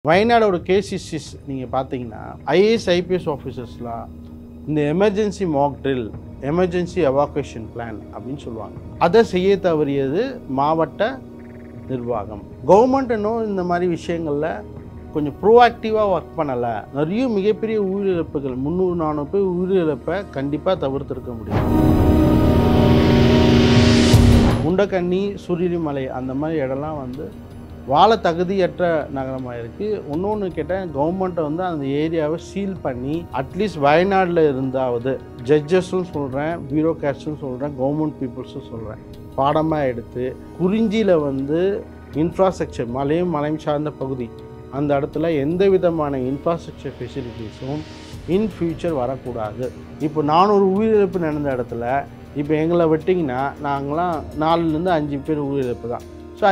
வயநாடோட cases நீங்கள் பார்த்தீங்கன்னா IAS IPS ஆஃபீஸர்ஸ்லாம் இந்த emergency mock drill emergency evacuation plan அப்படின்னு சொல்லுவாங்க. அதை செய்ய தவறியது மாவட்ட நிர்வாகம். கவர்மெண்ட் இன்னும் இந்த மாதிரி விஷயங்களில் கொஞ்சம் ப்ரோஆக்டிவாக ஒர்க் பண்ணலை. நிறைய மிகப்பெரிய உயிரிழப்புகள் 300-400 பேர் உயிரிழப்பை கண்டிப்பாக தவிர்த்திருக்க முடியும். முண்டக்கண்ணி, சுருளிமலை அந்த மாதிரி இடம்லாம் வாழ தகுதியற்ற நகரமாக இருக்குது. இன்னொன்று கேட்டால் கவர்மெண்ட்டை அந்த ஏரியாவை சீல் பண்ணி அட்லீஸ்ட் வயநாட்டில் இருந்தாவது ஜட்ஜஸும் சொல்கிறேன், பியூரோக்ராட்ஸும் சொல்கிறேன், கவர்மெண்ட் பீப்புள்ஸும் சொல்கிறேன், பாடமாக எடுத்து குறிஞ்சியில் இன்ஃப்ராஸ்ட்ரக்சர் மலையும் சார்ந்த பகுதி அந்த இடத்துல எந்த விதமான இன்ஃப்ராஸ்ட்ரக்சர் ஃபெசிலிட்டிஸும் இன் ஃபியூச்சர் வரக்கூடாது. இப்போ 400 உயிரிழப்பு நடந்த இடத்துல இப்போ எங்களை விட்டிங்கன்னா நாங்களாம் 4லேருந்து 5 பேர் உயிரிழப்பு தான். ஸோ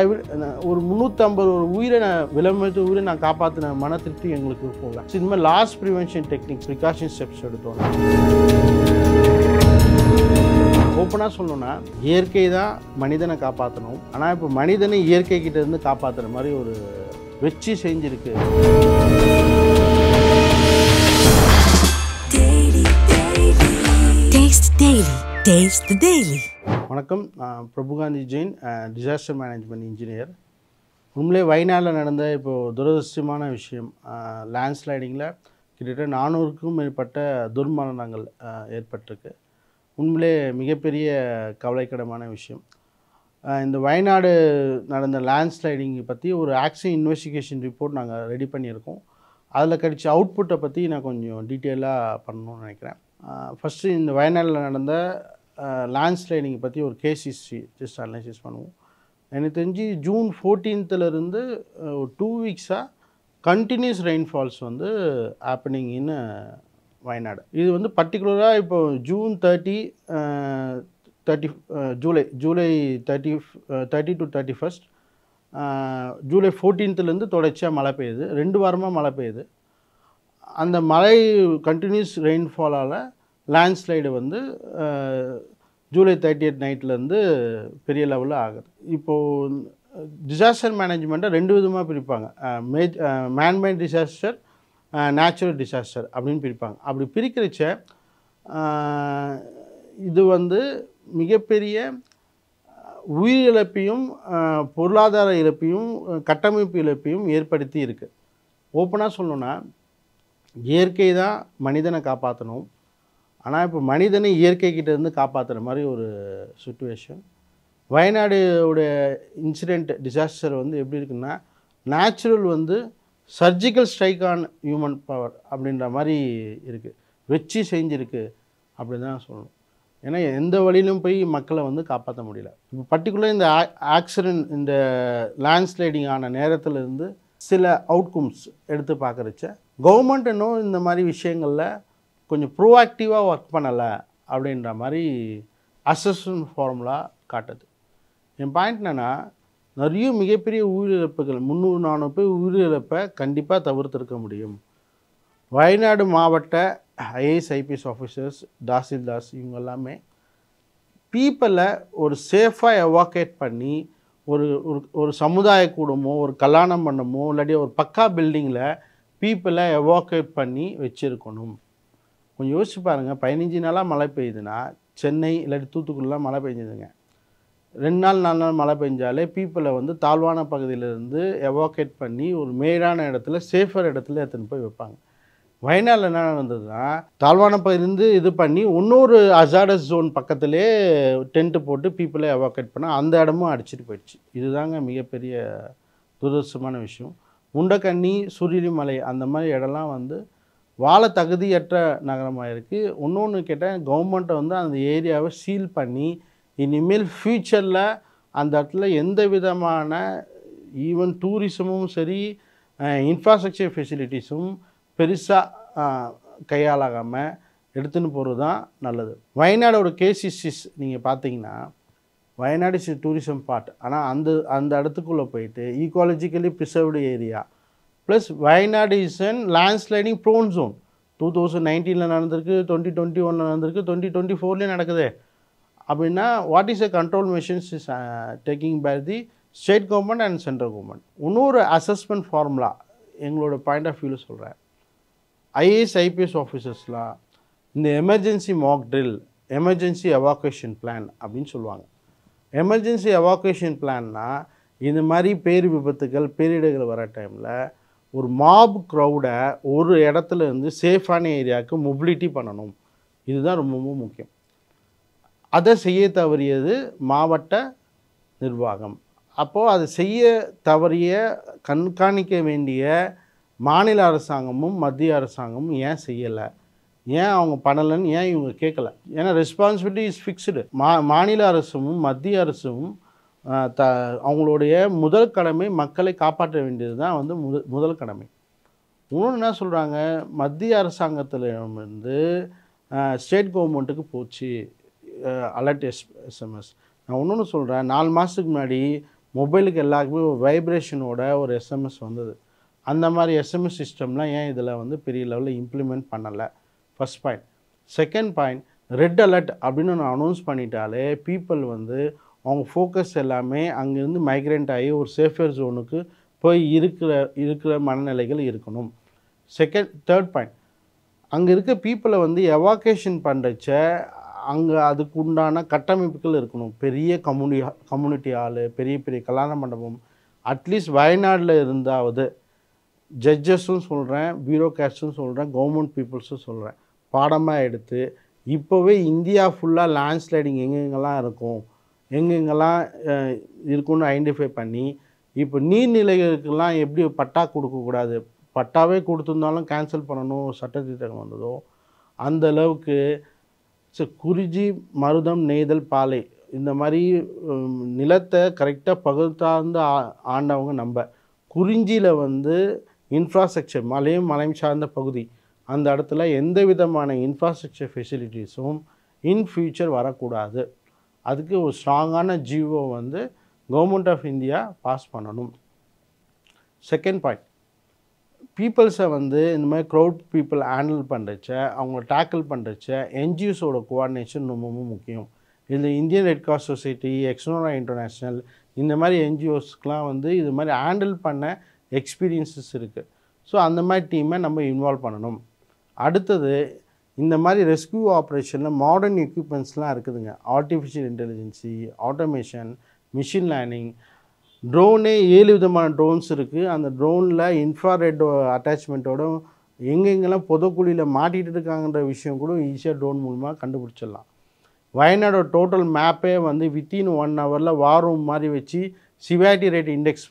ஒரு 350 உயிரை விலமதித்த உயிரை நான் காப்பாற்றின மன திருப்தி எங்களுக்கு போகல. ஸோ இந்த மாதிரி loss prevention technique precaution steps எடுத்தோம். ஓப்பனாக சொல்லணும்னா இயற்கை தான் மனிதனை காப்பாற்றணும். ஆனால் இப்போ மனிதனை இயற்கை கிட்டேருந்து காப்பாற்றுற மாதிரி ஒரு வெற்றி செஞ்சுருக்கு. வணக்கம், நான் பிரபுகாந்தி ஜெயின், டிசாஸ்டர் மேனேஜ்மெண்ட் இன்ஜினியர். உண்மையிலே வயநாட்டில் நடந்த இப்போது துரதிர்ஷ்டமான விஷயம், லேண்ட்ஸ்லைடிங்கில் கிட்டத்தட்ட 400க்கும் மேற்பட்ட துர்மரணங்கள் ஏற்பட்டிருக்கு. உண்மையிலே மிகப்பெரிய கவலைக்கிடமான விஷயம். இந்த வயநாடு நடந்த லேண்ட்ஸ்லைடிங் பற்றி ஒரு ஆக்ஷன் இன்வெஸ்டிகேஷன் ரிப்போர்ட் நாங்கள் ரெடி பண்ணியிருக்கோம். அதில் கிடைச்ச அவுட்புட்டை பற்றி நான் கொஞ்சம் டீட்டெயிலாக பண்ணணும்னு நினைக்கிறேன். ஃபஸ்ட்டு இந்த வயநாட்டில் நடந்த லேண்ட்ஸ்லைடிங் பற்றி ஒரு கேஸ் ஹிஸ்ட்ரி ஜஸ்ட் அனலைசிஸ் பண்ணுவோம். எனக்கு தெரிஞ்சு ஜூன் 14th ஒரு 2 வீக்ஸாக continuous rainfalls happening in Wayanad. இது பர்டிகுலராக இப்போ June 30 July 30 to 31, July 14th தொடர்ச்சியாக மழை பெய்யுது. 2 வாரமாக மழை பெய்யுது. அந்த மழை கண்டினியூஸ் ரெயின்ஃபாலால் லேண்ட்ஸ்லைடு ஜூலை 30th நைட்லேருந்து பெரிய லெவலில் ஆகுது. இப்போது டிசாஸ்டர் மேனேஜ்மெண்ட்டை 2 விதமாக பிரிப்பாங்க. மேன்மேட் டிசாஸ்டர், நேச்சுரல் டிசாஸ்டர் அப்படின்னு பிரிப்பாங்க. அப்படி பிரிக்கிறச்ச இது மிகப்பெரிய உயிரிழப்பையும் பொருளாதார இழப்பையும் கட்டமைப்பு இழப்பையும் ஏற்படுத்தி இருக்குது. ஓப்பனாக சொல்லணுன்னா இயற்கை தான் மனிதனை காப்பாற்றணும். ஆனால் இப்போ மனிதனை இயற்கை கிட்டேருந்து காப்பாற்றுற மாதிரி ஒரு சுச்சுவேஷன். வயநாடுடைய இன்சிடெண்ட் டிசாஸ்டர் எப்படி இருக்குன்னா, natural surgical strike on human power அப்படின்ற மாதிரி இருக்குது. வெற்றி செஞ்சுருக்கு அப்படின்னு தான் சொல்லணும். ஏன்னா எந்த வழியிலும் போய் மக்களை காப்பாற்ற முடியல. இப்போ பர்டிகுலர் இந்த ஆக்சிடென்ட், இந்த லேண்ட்ஸ்லைடிங் ஆன நேரத்துலேருந்து சில அவுட்கம்ஸ் எடுத்து பார்க்குறச்ச கவர்மெண்ட் இன்னும் இந்த மாதிரி விஷயங்களில் கொஞ்சம் ப்ரோஆக்டிவாக ஒர்க் பண்ணலை அப்படின்ற மாதிரி அசஸ்மெண்ட் ஃபார்முலா காட்டுது. என் பாயிண்ட் என்னென்னா, நிறைய மிகப்பெரிய உயிரிழப்புகள் 300-400 பேர் உயிரிழப்பை கண்டிப்பாக தவிர்த்திருக்க முடியும். வயநாடு மாவட்ட ஐஏஎஸ் ஐபிஎஸ் ஆஃபீஸர்ஸ், தாசில்தார்ஸ் இவங்க எல்லாமே பீப்பிளை ஒரு சேஃபாக எவாக்குவேட் பண்ணி ஒரு சமுதாய கூடமோ ஒரு கல்யாணம் பண்ணமோ இல்லாட்டி ஒரு பக்கா பில்டிங்கில் பீப்பிளை எவாக்குவேட் பண்ணி வச்சுருக்கணும். கொஞ்சம் யோசிச்சு பாருங்கள், 15 நாளாக மழை பெய்யுதுன்னா, சென்னை இல்லாட்டி தூத்துக்குடிலாம் மழை பெஞ்சதுங்க. 2 நாள் 4 நாள் மழை பெஞ்சாலே பீப்பிளை தாழ்வான பகுதியிலேருந்து எவாக்குவேட் பண்ணி ஒரு மேடான இடத்துல, சேஃபர் இடத்துல எடுத்துன்னு போய் வைப்பாங்க. வயநாட்டில் என்ன நடந்ததுன்னா, தாழ்வான பகுதியிலேருந்து இது பண்ணி இன்னொரு அசாடஸ் ஜோன் பக்கத்திலே டென்ட்டு போட்டு பீப்புளை எவாக்குவேட் பண்ணால் அந்த இடமும் அடிச்சிட்டு போயிடுச்சு. இதுதாங்க மிகப்பெரிய துரதிர்ஷ்டமான விஷயம். முண்டக்கண்ணி, சுருளிமலை அந்த மாதிரி இடம்லாம் வாழ தகுதியற்ற நகரமாக இருக்குது. இன்னொன்று கேட்டால் கவர்மெண்ட்டை அந்த ஏரியாவை சீல் பண்ணி இனிமேல் ஃப்யூச்சரில் அந்த இடத்துல எந்த விதமான ஈவன் டூரிசமும் சரி, இன்ஃப்ராஸ்ட்ரக்சர் ஃபெசிலிட்டிஸும் பெருசாக கையாளாகாமல் எடுத்துன்னு போகிறது தான் நல்லது. வயநாடோட கேசிஸ் நீங்கள் பார்த்தீங்கன்னா, வயநாடு இஸ் டூரிசம் பார்ட். ஆனால் அந்த இடத்துக்குள்ளே போயிட்டு ecologically preserved area plus Wayanad is and landsliding prone zone. 2019 நடந்திருக்கு, 2021 நடந்திருக்கு, 2024 நடக்குது. அப்படின்னா what is a control measures is taking by the state government and central government. இன்னொரு அசஸ்மெண்ட் ஃபார்முலா எங்களோட பாயிண்ட் ஆஃப் வியூவில் சொல்கிறேன். ஐஏஎஸ் ஐபிஎஸ் ஆஃபீஸர்ஸ்லாம் இந்த emergency mock drill, emergency evacuation plan அப்படின்னு சொல்லுவாங்க. எமர்ஜென்சி எவாக்குவேஷன் பிளான்னா இந்த மாதிரி பேர் விபத்துகள் பேரிடர்கள் வர டைமில் ஒரு மாப் க்ரௌடை ஒரு இடத்துல இருந்து சேஃபான ஏரியாவுக்கு மொபிலிட்டி பண்ணணும். இதுதான் ரொம்ப ரொம்ப முக்கியம். அதை செய்ய தவறியது மாவட்ட நிர்வாகம். அப்போது அதை செய்ய தவறிய கண்காணிக்க வேண்டிய மாநில அரசாங்கமும் மத்திய அரசாங்கமும் ஏன் செய்யலை, ஏன் அவங்க பண்ணலைன்னு ஏன் இவங்க கேட்கல? ஏன்னா ரெஸ்பான்சிபிலிட்டி இஸ் ஃபிக்ஸ்டு. மாநில அரசும் மத்திய அரசும் அவங்களுடைய முதல் கடமை மக்களை காப்பாற்ற வேண்டியது தான் வந்து முதல் கடமை. இன்னொன்று என்ன சொல்கிறாங்க, மத்திய அரசாங்கத்திலிருந்து ஸ்டேட் கவர்மெண்ட்டுக்கு போச்சு அலர்ட் எஸ்எம்எஸ். நான் இன்னொன்று சொல்கிறேன், 4 மாதத்துக்கு முன்னாடி மொபைலுக்கு எல்லாருக்குமே ஒரு வைப்ரேஷனோட ஒரு எஸ்எம்எஸ் வந்தது. அந்த மாதிரி எஸ்எம்எஸ் சிஸ்டம்லாம் ஏன் இதில் வந்து பெரிய லெவலில் இம்ப்ளிமெண்ட் பண்ணலை? First point. Second point, red alert அப்படின்னு நான் அனௌன்ஸ் பண்ணிட்டாலே பீப்புள் வந்து அவங்க ஃபோக்கஸ் எல்லாமே அங்கேருந்து மைக்ரேண்ட் ஆகி ஒரு சேஃபர் ஜோனுக்கு போய் இருக்கிற மனநிலைகள் இருக்கணும். தேர்ட் பாயிண்ட், அங்கே இருக்க பீப்புளை வந்து எவாக்குவேஷன் பண்ணுறச்ச அங்கே அதுக்கு உண்டான கட்டமைப்புகள் இருக்கணும். பெரிய கம்யூனிட்டி ஹாலு, பெரிய பெரிய கல்யாண மண்டபம், அட்லீஸ்ட் வயநாட்டில் இருந்தாவது ஜட்ஜஸும் சொல்கிறேன், பியூரோக்ராட்ஸும் சொல்கிறேன், கவர்மெண்ட் பீப்புள்ஸும் சொல்கிறேன், பாடமாக எடுத்து இப்போவே இந்தியா ஃபுல்லாக லேண்ட்ஸ்லைடிங் எங்கெங்கெல்லாம் இருக்கும், எங்கெங்கெல்லாம் இருக்குன்னு ஐடென்டிஃபை பண்ணி, இப்போ நீர்நிலைகளுக்கெல்லாம் எப்படி பட்டா கொடுக்கக்கூடாது, பட்டாவே கொடுத்துருந்தாலும் கேன்சல் பண்ணணும் சட்டத்திட்டம் வந்ததோ அந்த அளவுக்கு குறிஞ்சி மருதம் நெய்தல் பாலை இந்த மாதிரி நிலத்தை கரெக்டாக பகுத்தார்ந்து ஆண்டவங்க நம்ம. குறிஞ்சியில் வந்து இன்ஃப்ராஸ்ட்ரக்சர் மலையும் மலையும் சார்ந்த பகுதி, அந்த இடத்துல எந்த விதமான இன்ஃப்ராஸ்ட்ரக்சர் ஃபெசிலிட்டிஸும் இன் ஃபியூச்சர் வரக்கூடாது. அதுக்கு ஒரு ஸ்ட்ராங்கான ஜிஓ வந்து கவர்மெண்ட் ஆஃப் இந்தியா பாஸ் பண்ணணும். செகண்ட் பாயிண்ட், பீப்புள்ஸை வந்து இந்த மாதிரி க்ரௌட் பீப்புள் ஹேண்டில் பண்ணுறச்ச, அவங்கள டேக்கிள் பண்ணுறச்ச என்ஜிஓஸோட கோஆர்டினேஷன் ரொம்பவும் முக்கியம். இதில் Indian red cross society, Exnora international இந்த மாதிரி என்ஜிஓஸ்க்கெலாம் வந்து இது மாதிரி ஹேண்டில் பண்ண எக்ஸ்பீரியன்ஸஸ் இருக்குது. ஸோ அந்த மாதிரி டீமை நம்ம இன்வால்வ் பண்ணணும். அடுத்தது, இந்த மாதிரி ரெஸ்கியூ ஆப்ரேஷனில் மாடர்ன் எக்யூப்மெண்ட்ஸ்லாம் இருக்குதுங்க. Artificial intelligence, automation, machine learning, ட்ரோனே 7 விதமான ட்ரோன்ஸ் இருக்குது. அந்த ட்ரோனில் இன்ஃப்ராரெட் அட்டாச்மெண்ட்டோட எங்கெங்கெல்லாம் புதக்குழியில் மாட்டிகிட்டு இருக்காங்கன்ற விஷயம் கூட ஈஸியாக ட்ரோன் மூலமாக கண்டுபிடிச்சிடலாம். வயநாடோட டோட்டல் மேப்பே வந்து வித்தின் 1 ஹவரில் வாரம் மாதிரி வச்சு சிவியாரிட்டி ரேட் இண்டெக்ஸ்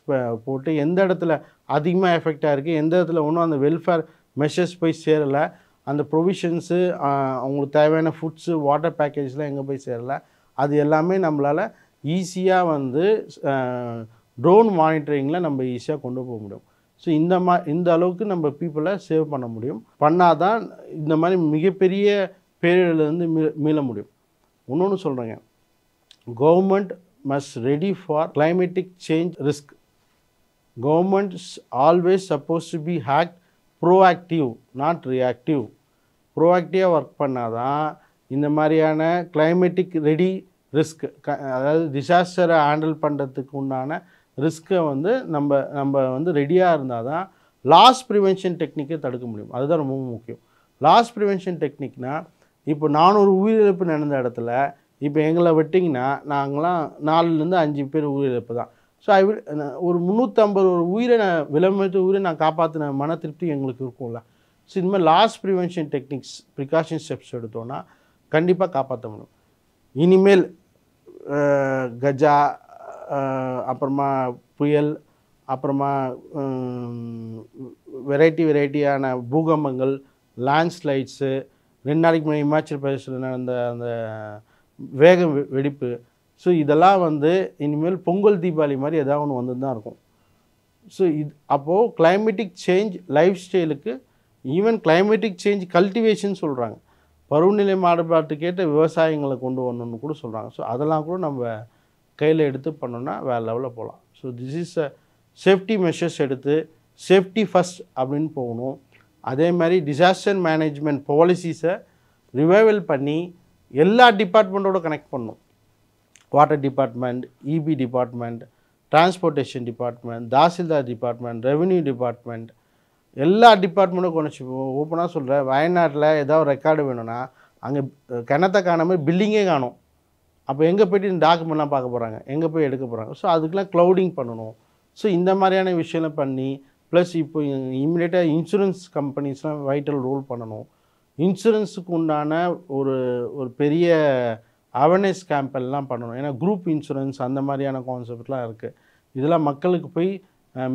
போட்டு எந்த இடத்துல அதிகமாக எஃபெக்டாக இருக்குது, எந்த இடத்துல ஒன்றும் அந்த வெல்ஃபேர் மெஷர்ஸ் போய் சேரலை, அந்த ப்ரொவிஷன்ஸு அவங்களுக்கு தேவையான ஃபுட்ஸு வாட்டர் பேக்கேஜ்லாம் எங்கே போய் சேரலை, அது எல்லாமே நம்மளால் ஈஸியாக வந்து ட்ரோன் மானிட்டரிங்கில் நம்ம ஈஸியாக கொண்டு போக முடியும். ஸோ இந்த அளவுக்கு நம்ம பீப்புளை சேவ் பண்ண முடியும். பண்ணாதான் இந்த மாதிரி மிகப்பெரிய பேரிடர்லேருந்து மீள முடியும். இன்னொன்று சொல்கிறேங்க, government must ready for climatic change risk. Government is always supposed to be act proactive, not reactive. ப்ரோஆக்டிவாக ஒர்க் பண்ணால் தான் இந்த மாதிரியான கிளைமேட்டிக் ரெடி ரிஸ்க், அதாவது டிசாஸ்டரை ஹேண்டில் பண்ணுறதுக்கு உண்டான ரிஸ்க்கை வந்து நம்ம வந்து ரெடியாக இருந்தால் தான் லாஸ் ப்ரிவென்ஷன் டெக்னிக்கை தடுக்க முடியும். அதுதான் ரொம்ப முக்கியம். லாஸ் ப்ரிவென்ஷன் டெக்னிக்னால், இப்போ 400 உயிரிழப்பு நடந்த இடத்துல இப்போ எங்களை விட்டிங்கன்னா நாங்களாம் 4லேருந்து 5 பேர் உயிரிழப்பு தான். ஸோ ஒரு 350 உயிரை உயிரை நான் காப்பாற்றின மன திருப்தி எங்களுக்கு இருக்கும்ல. ஸோ இந்த மாதிரி loss prevention techniques, precaution steps எடுத்தோன்னா கண்டிப்பாக காப்பாற்ற முடியும். இனிமேல் கஜா, அப்புறமா புயல், அப்புறமா வெரைட்டியான பூகம்பங்கள், லேண்ட்ஸ்லைட்ஸு, 2 நாளைக்கு முன்னாடி இமாச்சல் பிரதேசில் நடந்த அந்த வேக வெடிப்பு, ஸோ இதெல்லாம் வந்து இனிமேல் பொங்கல் தீபாவளி மாதிரி ஏதாவது ஒன்று வந்து தான் இருக்கும். ஸோ அப்போது கிளைமேட்டிக் சேஞ்ச் லைஃப் ஸ்டைலுக்கு, ஈவன் கிளைமேட்டிக் சேஞ்ச் கல்டிவேஷன் சொல்கிறாங்க, பருவநிலை மாறுபாட்டுக்கேற்ற விவசாயங்களை கொண்டு வரணும்னு கூட சொல்கிறாங்க. ஸோ அதெல்லாம் கூட நம்ம கையில் எடுத்து பண்ணோன்னா வேறு லெவலில் போகலாம். So this is a safety measures எடுத்து சேஃப்டி ஃபஸ்ட் அப்படின்னு போகணும். அதே மாதிரி டிசாஸ்டர் மேனேஜ்மெண்ட் பாலிசிஸை ரிவைவல் பண்ணி எல்லா டிபார்ட்மெண்ட்டோட கனெக்ட் பண்ணணும். Water department, EB department, transportation department, tahsildar department, revenue department, எல்லா டிபார்ட்மெண்ட்டும் குறைச்சி ஓப்பனாக சொல்கிறேன். வயநாட்டில் ஏதாவது ரெக்கார்டு வேணும்னா அங்கே கிணத்த காணாமல் பில்டிங்கே காணும். அப்போ எங்கே போய்ட்டு இந்த டாக்குமெண்ட்லாம் பார்க்க போகிறாங்க, எங்கே போய் எடுக்க போகிறாங்க? ஸோ அதுக்கெலாம் க்ளவுடிங் பண்ணணும். ஸோ இந்த மாதிரியான விஷயம்லாம் பண்ணி ப்ளஸ் இப்போ இம்மிடியேட்டாக இன்சூரன்ஸ் கம்பெனிஸ்லாம் வைட்டல் ரோல் பண்ணணும். இன்சூரன்ஸுக்கு உண்டான ஒரு ஒரு பெரிய அவேர்னஸ் கேம்பெல்லாம் பண்ணணும். ஏன்னா குரூப் இன்சூரன்ஸ் அந்த மாதிரியான கான்செப்ட்லாம் இருக்குது. இதெல்லாம் மக்களுக்கு போய்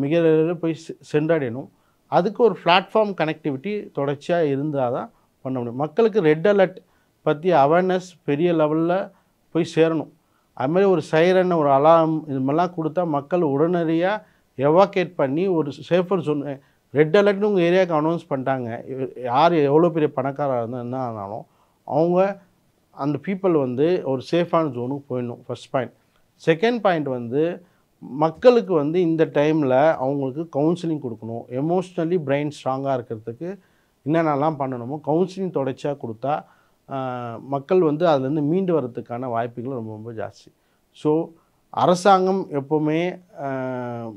மிக விரைவில் போய் சென்றடையணும். அதுக்கு ஒரு பிளாட்ஃபார்ம் கனெக்டிவிட்டி தொடர்ச்சியாக இருந்தால் தான் பண்ண முடியும். மக்களுக்கு ரெட் அலர்ட் பற்றி அவேர்னஸ் பெரிய லெவலில் போய் சேரணும். அதுமாதிரி ஒரு சைரன், ஒரு அலாரம் இது மாதிரிலாம் கொடுத்தா மக்கள் உடனடியாக எவாக்கேட் பண்ணி ஒரு சேஃபர் ஜோன் ரெட் அலர்ட்னு உங்கள் ஏரியாவுக்கு அனௌன்ஸ் பண்ணிட்டாங்க. யார் எவ்வளோ பெரிய பணக்காராக இருந்தால் என்ன ஆனாலும் அவங்க அந்த பீப்புள் வந்து ஒரு சேஃபான ஜோனுக்கு போயிடணும். First point. செகண்ட் பாயிண்ட் வந்து மக்களுக்கு வந்து இந்த டைமில் அவங்களுக்கு கவுன்சிலிங் கொடுக்கணும். எமோஷ்னலி பிரெயின் ஸ்ட்ராங்காக இருக்கிறதுக்கு என்னென்னலாம் பண்ணணுமோ கவுன்சிலிங் தொடர்ச்சியாக கொடுத்தா மக்கள் வந்து அதுலேருந்து மீண்டு வர்றதுக்கான வாய்ப்புகள் ரொம்ப ரொம்ப ஜாஸ்தி. ஸோ அரசாங்கம் எப்போவுமே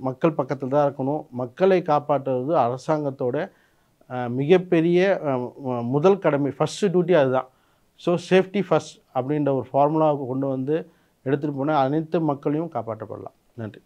மக்கள் பக்கத்தில் தான் இருக்கணும். மக்களை காப்பாற்றுறது அரசாங்கத்தோட மிகப்பெரிய முதல் கடமை, ஃபஸ்ட்டு டியூட்டி அதுதான். ஸோ சேஃப்டி ஃபஸ்ட் அப்படின்ற ஒரு ஃபார்முலாவை கொண்டு வந்து எடுத்துகிட்டு போனால் அனைத்து மக்களையும் காப்பாற்றப்படலாம். நன்றி.